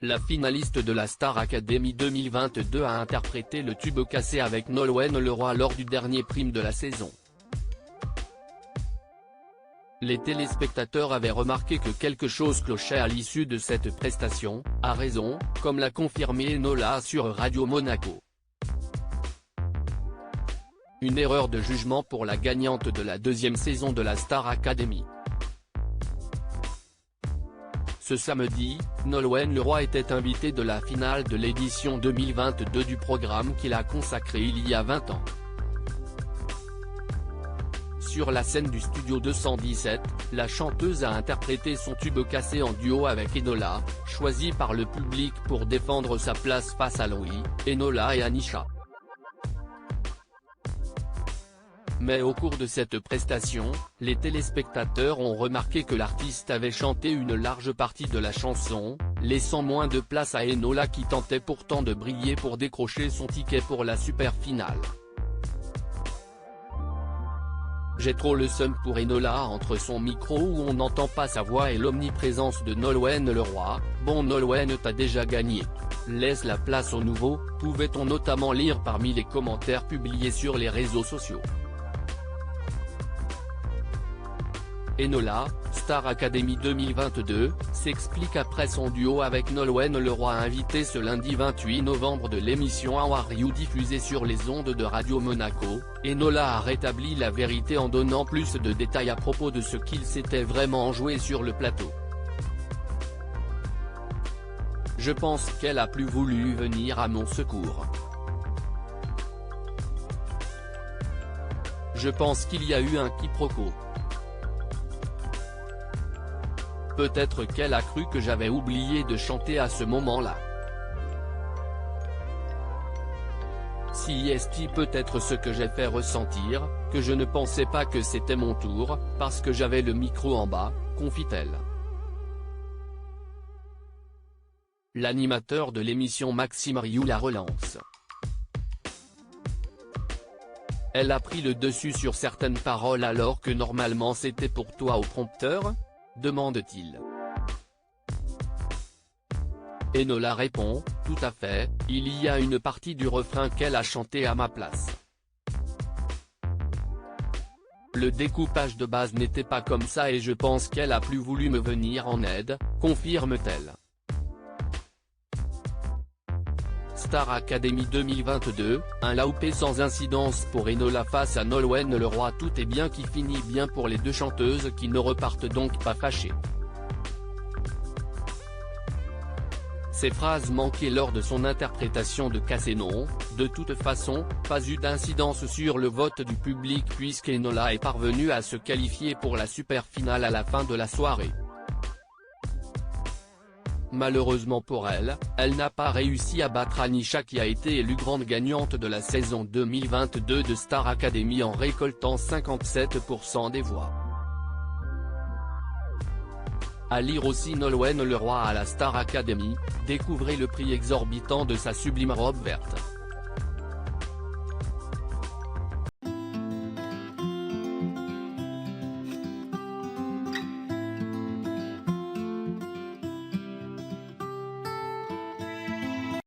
La finaliste de la Star Academy 2022 a interprété le tube cassé avec Nolwenn Leroy lors du dernier prime de la saison. Les téléspectateurs avaient remarqué que quelque chose clochait à l'issue de cette prestation, à raison, comme l'a confirmé Enola sur Radio Monaco. Une erreur de jugement pour la gagnante de la deuxième saison de la Star Academy. Ce samedi, Nolwenn Leroy était invitée de la finale de l'édition 2022 du programme qu'il a consacré il y a 20 ans. Sur la scène du Studio 217, la chanteuse a interprété son tube cassé en duo avec Enola, choisi par le public pour défendre sa place face à Louis, Enola et Anisha. Mais au cours de cette prestation, les téléspectateurs ont remarqué que l'artiste avait chanté une large partie de la chanson, laissant moins de place à Enola qui tentait pourtant de briller pour décrocher son ticket pour la super finale. J'ai trop le seum pour Enola entre son micro où on n'entend pas sa voix et l'omniprésence de Nolwenn Leroy. Bon, Nolwenn, t'as déjà gagné. Laisse la place au nouveau, pouvait-on notamment lire parmi les commentaires publiés sur les réseaux sociaux. Enola, Star Academy 2022, s'explique après son duo avec Nolwenn Leroy invité ce lundi 28 novembre de l'émission How Are You diffusée sur les ondes de Radio Monaco. Enola a rétabli la vérité en donnant plus de détails à propos de ce qu'il s'était vraiment joué sur le plateau. Je pense qu'elle a plus voulu venir à mon secours. Je pense qu'il y a eu un quiproquo. Peut-être qu'elle a cru que j'avais oublié de chanter à ce moment-là. Si est peut-être ce que j'ai fait ressentir, que je ne pensais pas que c'était mon tour, parce que j'avais le micro en bas, confie-t-elle. L'animateur de l'émission Maxime Rioux la relance. Elle a pris le dessus sur certaines paroles alors que normalement c'était pour toi au prompteur ? Demande-t-il. Enola répond, tout à fait, il y a une partie du refrain qu'elle a chanté à ma place. Le découpage de base n'était pas comme ça et je pense qu'elle a plus voulu me venir en aide, confirme-t-elle. Star Academy 2022, un laoupé sans incidence pour Enola face à Nolwenn Leroy. Tout est bien qui finit bien pour les deux chanteuses qui ne repartent donc pas fâchées. Ces phrases manquées lors de son interprétation de Cassé n'ont, de toute façon, pas eu d'incidence sur le vote du public puisqu'Enola est parvenue à se qualifier pour la super finale à la fin de la soirée. Malheureusement pour elle, elle n'a pas réussi à battre Anisha qui a été élue grande gagnante de la saison 2022 de Star Academy en récoltant 57% des voix. À lire aussi Nolwenn Leroy à la Star Academy, découvrez le prix exorbitant de sa sublime robe verte.